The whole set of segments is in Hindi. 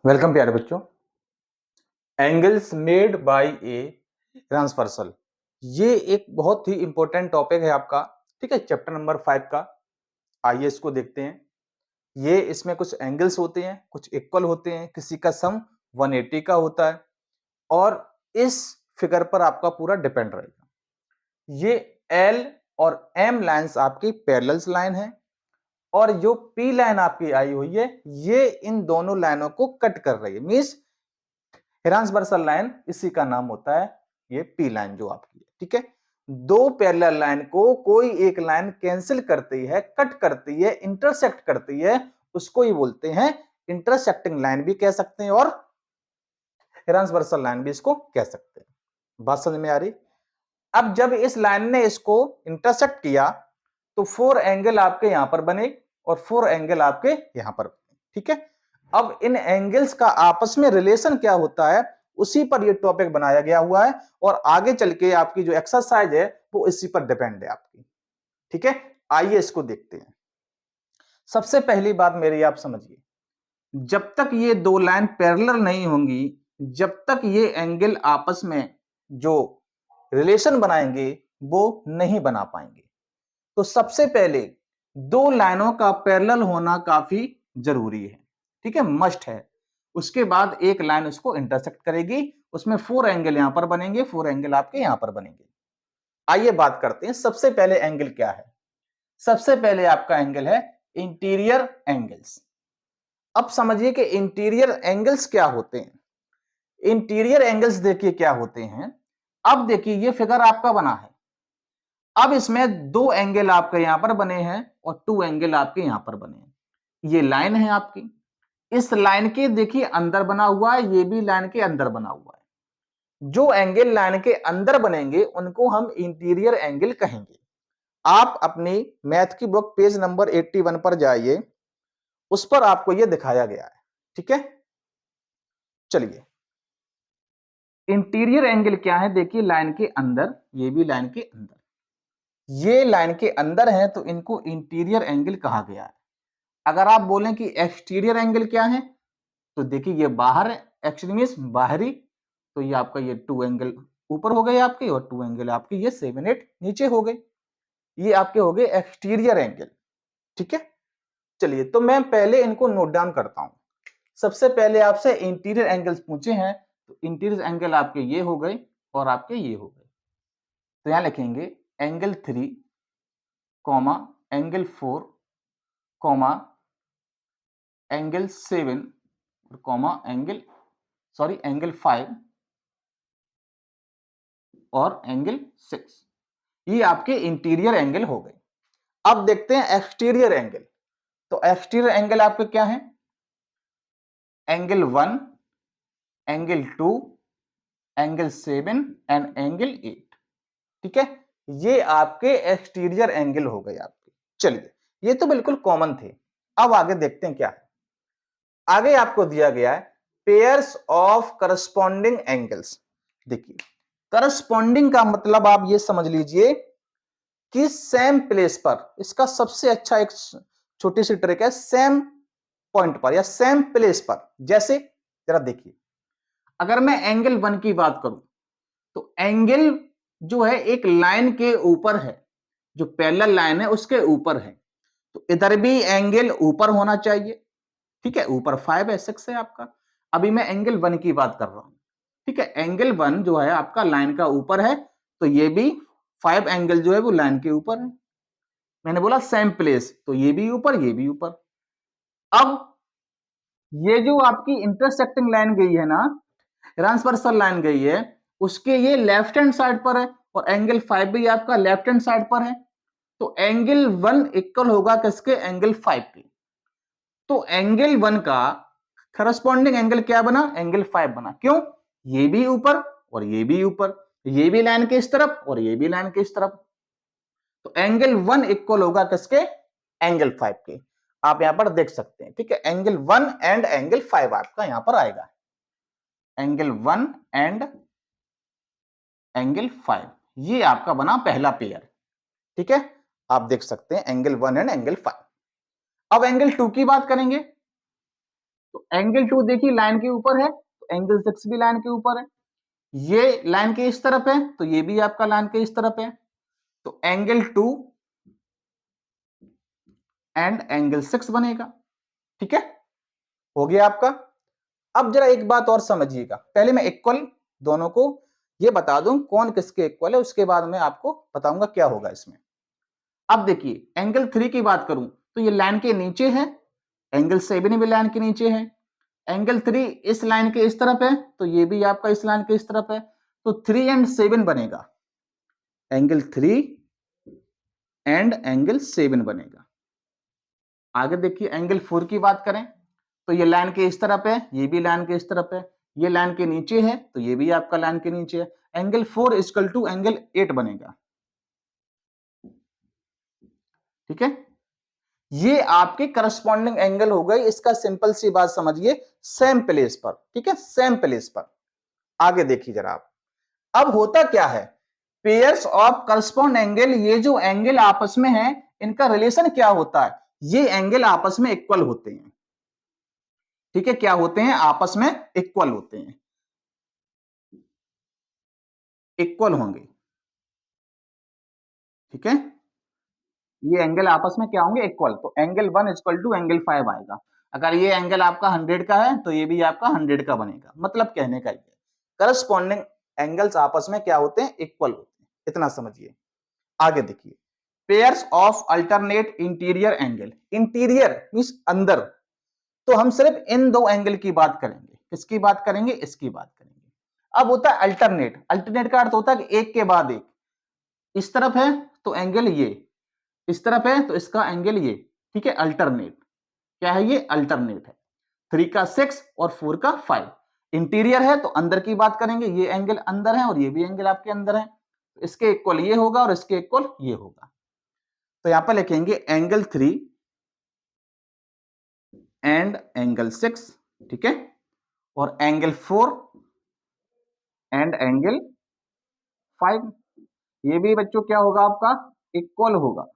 वेलकम प्यारे बच्चों। Angles made by a transversal, ये एक बहुत ही इंपॉर्टेंट टॉपिक है आपका। ठीक है, चैप्टर नंबर 5 का। आइए इसको देखते हैं। ये इसमें कुछ एंगल्स होते हैं, कुछ इक्वल होते हैं, किसी का सम 180 का होता है और इस फिगर पर आपका पूरा डिपेंड रहेगा। ये एल और एम लाइंस आपकी पैरेलल्स लाइन है और जो पी लाइन आपकी आई हुई है ये इन दोनों लाइनों को कट कर रही है। मींस ट्रांसवर्सल लाइन इसी का नाम होता है ये पी लाइन जो आपकी है। ठीक है, दो पैरेलल लाइन को कोई एक लाइन कैंसिल करती है, कट करती है, इंटरसेक्ट करती है, उसको ही बोलते हैं इंटरसेक्टिंग लाइन भी कह सकते हैं और ट्रांसवर्सल लाइन भी इसको कह सकते हैं। बात समझ में आ रही? अब जब इस लाइन ने इसको इंटरसेक्ट किया तो 4 एंगल आपके यहां पर बने और 4 एंगल आपके यहां पर बने। ठीक है, अब इन एंगल्स का आपस में रिलेशन क्या होता है उसी पर ये टॉपिक बनाया गया हुआ है और आगे चल के आपकी जो एक्सरसाइज है वो इसी पर डिपेंड है आपकी। ठीक है, आइए इसको देखते हैं। सबसे पहली बात मेरी आप समझिए, जब तक ये दो लाइन पैरेलल नहीं होंगी, जब तक ये एंगल आपस में जो रिलेशन बनाएंगे वो नहीं बना पाएंगे। तो सबसे पहले दो लाइनों का पैरेलल होना काफी जरूरी है। ठीक है, मस्ट है। उसके बाद एक लाइन उसको इंटरसेक्ट करेगी, उसमें 4 एंगल यहां पर बनेंगे, 4 एंगल आपके यहां पर बनेंगे। आइए बात करते हैं सबसे पहले एंगल क्या है। सबसे पहले आपका एंगल है इंटीरियर एंगल्स। अब समझिए कि इंटीरियर एंगल्स क्या होते हैं। इंटीरियर एंगल्स देखिए क्या होते हैं। अब देखिए ये फिगर आपका बना है, अब इसमें दो एंगल आपके यहां पर बने हैं और 2 एंगल आपके यहां पर बने हैं। ये लाइन है आपकी, इस लाइन के देखिए अंदर बना हुआ है, ये भी लाइन के अंदर बना हुआ है। जो एंगल लाइन के अंदर बनेंगे उनको हम इंटीरियर एंगल कहेंगे। आप अपनी मैथ की बुक पेज नंबर 81 पर जाइए, उस पर आपको यह दिखाया गया है। ठीक है, चलिए इंटीरियर एंगल क्या है देखिए, लाइन के अंदर, ये भी लाइन के अंदर, ये लाइन के अंदर है तो इनको इंटीरियर एंगल कहा गया है। अगर आप बोलें कि एक्सटीरियर एंगल क्या है तो देखिए ये बाहर है, एक्सट्रीमिस बाहरी, तो ये आपका ये 2 एंगल ऊपर हो गए आपके और 2 एंगल आपके ये 7 8 नीचे हो गए। ये आपके हो गए एक्सटीरियर एंगल। ठीक है, चलिए तो मैं पहले इनको नोट डाउन करता हूं। सबसे पहले आपसे इंटीरियर एंगल्स पूछे हैं तो इंटीरियर एंगल आपके ये हो गए और आपके ये हो गए। तो यहां लिखेंगे angle 3 comma angle 4 comma angle 7 comma angle 5 और एंगल 6। ये आपके इंटीरियर एंगल हो गए। अब देखते हैं एक्सटीरियर एंगल। तो एक्सटीरियर एंगल आपके क्या है, angle 1, angle 2, angle 7 and angle 8। ठीक है, ये आपके एक्सटीरियर एंगल हो गए आपके। चलिए ये तो बिल्कुल कॉमन थे। अब आगे देखते हैं क्या है। आगे आपको दिया गया है पेयर्स ऑफ करस्पॉन्डिंग एंगल्स। देखिए करस्पॉन्डिंग का मतलब आप ये समझ लीजिए कि सेम प्लेस पर, इसका सबसे अच्छा एक छोटी सी ट्रिक है, सेम पॉइंट पर या सेम प्लेस पर। जैसे जरा देखिए, अगर मैं एंगल 1 की बात करूं तो एंगल जो है एक लाइन के ऊपर है, जो पैरेलल लाइन है उसके ऊपर है, तो इधर भी एंगल ऊपर होना चाहिए। ठीक है, ऊपर 5 है, 6 है आपका। अभी मैं एंगल 1 की बात कर रहा हूं। ठीक है, एंगल 1 जो है आपका लाइन का ऊपर है, तो ये भी 5 एंगल जो है वो लाइन के ऊपर है। मैंने बोला सेम प्लेस, तो ये भी ऊपर ये भी ऊपर। अब ये जो आपकी इंटरसेक्टिंग लाइन गई है ना, ट्रांसवर्सल लाइन गई है, उसके ये लेफ्ट हैंड साइड पर है और एंगल 5 भी आपका लेफ्ट हैंड साइड पर है। तो एंगल 1 इक्वल होगा किसके, एंगल 5 के। तो एंगल 1 का करस्पॉन्डिंग एंगल क्या बना, एंगल 5 बना। क्यों, ये भी ऊपर और ये भी ऊपर, ये भी लाइन के इस तरफ और ये भी लाइन के इस तरफ। तो एंगल 1 इक्वल होगा किसके, एंगल 5 के। आप यहां पर देख सकते हैं। ठीक है, एंगल 1 एंड एंगल 5 आपका यहां पर आएगा, एंगल 1 एंड एंगल 5, ये आपका बना पहला पेयर। ठीक है, आप देख सकते हैं एंगल 1 एंड एंगल 5। अब एंगल 2 की बात करेंगे। तो एंगल 2 देखिए लाइन के ऊपर है, तो एंगल 6 भी लाइन के ऊपर है। ये लाइन के इस तरफ है, तो ये भी आपका लाइन के इस तरफ है। तो एंगल 2 एंड एंगल 6 बनेगा। ठीक है, हो गया आपका। अब जरा एक बात और समझिएगा, पहले मैं इक्वल दोनों को ये बता दूं कौन किसके इक्वल है, उसके बाद मैं आपको बताऊंगा क्या होगा इसमें। अब देखिए एंगल 3 की बात करूं तो ये लाइन के नीचे है, एंगल 7 भी लाइन के नीचे है। एंगल 3 इस लाइन के इस तरफ है, तो ये भी आपका इस लाइन के इस तरफ है। तो 3 एंड 7 बनेगा, एंगल 3 एंड एंगल 7 बनेगा। आगे देखिए एंगल 4 की बात करें तो ये लाइन के इस तरफ है, ये भी लाइन के इस तरफ है, ये लाइन के नीचे है, तो ये भी आपका लाइन के नीचे है। एंगल 4 इक्वल टू एंगल 8 बनेगा। ठीक है, ये आपके करस्पॉन्डिंग एंगल हो गई। इसका सिंपल सी बात समझिए, सेम प्लेस पर। ठीक है, सेम प्लेस पर। आगे देखिए जरा आप, अब होता क्या है, पेयर्स ऑफ करस्पॉन्ड एंगल, ये जो एंगल आपस में है इनका रिलेशन क्या होता है, ये एंगल आपस में इक्वल होते हैं। ठीक है, क्या होते हैं, आपस में इक्वल होते हैं, इक्वल होंगे। ठीक है, ये एंगल आपस में क्या होंगे, इक्वल। तो एंगल 1 इक्वल टू एंगल 5 आएगा। अगर ये एंगल आपका 100 का है तो ये भी आपका 100 का बनेगा। मतलब कहने का ये करस्पॉन्डिंग एंगल्स आपस में क्या होते हैं, इक्वल होते हैं। इतना समझिए। आगे देखिए, pairs of alternate interior angle, interior means अंदर, तो हम सिर्फ इन दो एंगल की बात करेंगे। किसकी बात करेंगे, इसकी बात करेंगे। अब होता है अल्टरनेट, अल्टरनेट का अर्थ होता है कि एक के बाद एक। इस तरफ है तो एंगल ये, इस तरफ है तो इसका एंगल ये। ठीक है, अल्टरनेट क्या है, ये अल्टरनेट है। 3 का 6 और 4 का 5। इंटीरियर है तो अंदर की बात करेंगे, ये एंगल अंदर है और ये भी एंगल आपके अंदर है, तो इसके इक्वल ये होगा और इसके इक्वल ये होगा। तो यहां पर लिखेंगे एंगल 3 एंड एंगल 6। ठीक है, और एंगल 4 एंड एंगल 5, ये भी बच्चों क्या होगा आपका, इक्वल होगा।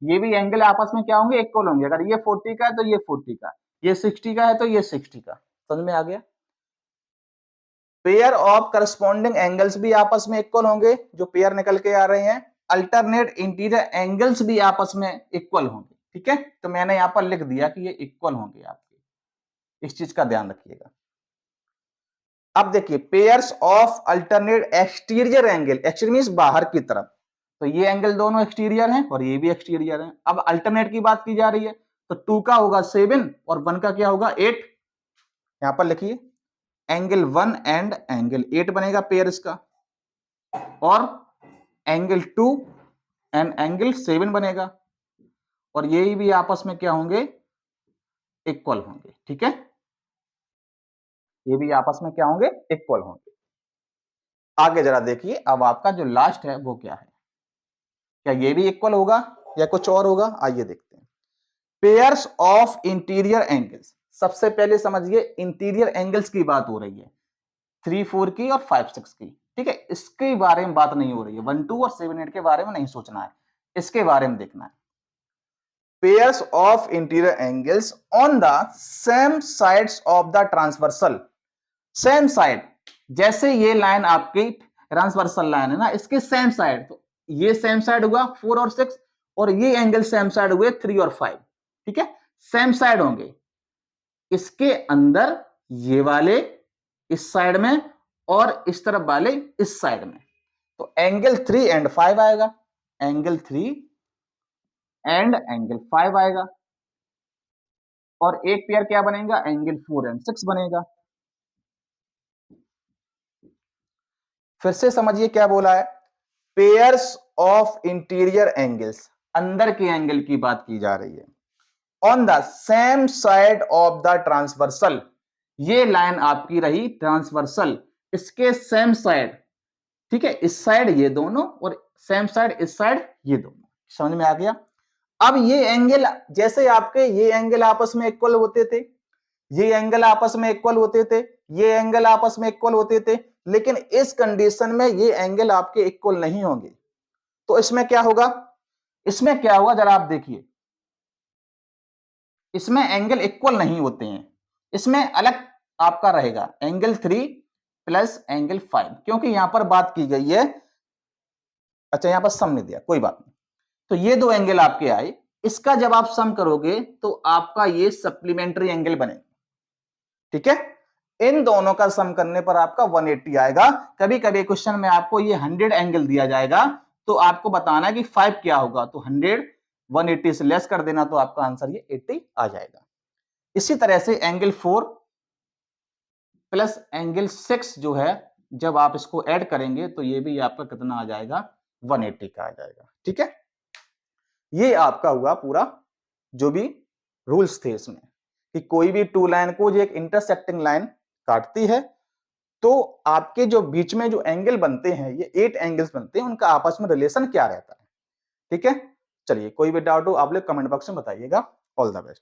ये भी एंगल आपस में क्या होंगे, इक्वल होंगे। अगर ये 40 का है तो ये 40 का, ये 60 का है तो ये 60 का। समझ में आ गया। पेयर ऑफ करस्पॉन्डिंग एंगल्स भी आपस में इक्वल होंगे, जो पेयर निकल के आ रहे हैं। अल्टरनेट इंटीरियर एंगल्स भी आपस में इक्वल होंगे। ठीक है, तो मैंने यहां पर लिख दिया कि ये इक्वल होंगे आपके, इस चीज का ध्यान रखिएगा। अब देखिए pairs of alternate exterior angle, exterior means बाहर की तरफ, तो ये एंगल दोनों एक्सटीरियर हैं और ये भी एक्सटीरियर हैं। अब अल्टरनेट की बात की जा रही है, तो 2 का होगा 7 और 1 का क्या होगा 8। यहां पर लिखिए एंगल 1 एंड एंगल 8 बनेगा पेयर इसका, और एंगल 2 एंड एंगल 7 बनेगा, और ये भी आपस में क्या होंगे, इक्वल होंगे। ठीक है, ये भी आपस में क्या होंगे, इक्वल होंगे। आगे जरा देखिए, अब आपका जो लास्ट है वो क्या है, क्या ये भी इक्वल होगा या कुछ और होगा, आइए देखते हैं। पेयर्स ऑफ इंटीरियर एंगल्स, सबसे पहले समझिए इंटीरियर एंगल्स की बात हो रही है, 3, 4 की और 5, 6 की। ठीक है, इसके बारे में बात नहीं हो रही है, 1, 2 और 7, 8 के बारे में नहीं सोचना है, इसके बारे में देखना है। Pairs of interior angles on the same sides of the transversal, same side, जैसे ये लाइन आपकी ट्रांसवर्सल लाइन है ना, इसके सेम साइड, तो ये सेम साइड हुआ 4 और 6, और ये एंगल सेम साइड हुए 3 और 5। ठीक है, सेम साइड होंगे, इसके अंदर ये वाले इस साइड में और इस तरफ वाले इस साइड में, तो एंगल 3 एंड 5 आएगा, एंगल 3 एंड एंगल 5 आएगा, और एक पेयर क्या बनेगा, एंगल 4 एंड 6 बनेगा। फिर से समझिए क्या बोला है, पेयर्स ऑफ इंटीरियर एंगल्स, अंदर के एंगल की बात की जा रही है, on the same side of the transversal, ये लाइन आपकी रही ट्रांसवर्सल, इसके सेम साइड। ठीक है, इस साइड ये दोनों और सेम साइड इस साइड ये दोनों। समझ में आ गया। अब ये एंगल, जैसे आपके ये एंगल आपस में इक्वल होते थे, ये एंगल आपस में इक्वल होते थे, ये एंगल आपस में इक्वल होते थे, लेकिन इस कंडीशन में ये एंगल आपके इक्वल नहीं होंगे। तो इसमें क्या होगा, इसमें क्या होगा जरा आप देखिए, इसमें एंगल इक्वल नहीं होते हैं, इसमें अलग आपका रहेगा एंगल 3 प्लस एंगल 5, क्योंकि यहां पर बात की गई है, अच्छा यहां पर सम नहीं दिया, कोई बात नहीं। तो ये दो एंगल आपके आए, इसका जब आप सम करोगे तो आपका ये सप्लीमेंट्री एंगल बनेगा, ठीक है। इन दोनों का सम करने पर आपका 180 आएगा। कभी कभी क्वेश्चन में आपको ये 100 एंगल दिया जाएगा, तो आपको बताना है कि 5 क्या होगा, तो 100 180 से लेस कर देना, तो आपका आंसर ये 80 आ जाएगा। इसी तरह से एंगल 4 प्लस एंगल 6 जो है, जब आप इसको ऐड करेंगे तो ये भी आपका कितना आ जाएगा, 180 का आ जाएगा, ठीक है। ये आपका हुआ पूरा जो भी रूल्स थे इसमें, कि कोई भी टू लाइन को जो एक इंटरसेक्टिंग लाइन काटती है, तो आपके जो बीच में जो एंगल बनते हैं, ये 8 एंगल्स बनते हैं, उनका आपस में रिलेशन क्या रहता है, ठीक है। चलिए, कोई भी डाउट हो आप लोग कमेंट बॉक्स में बताइएगा। All the best.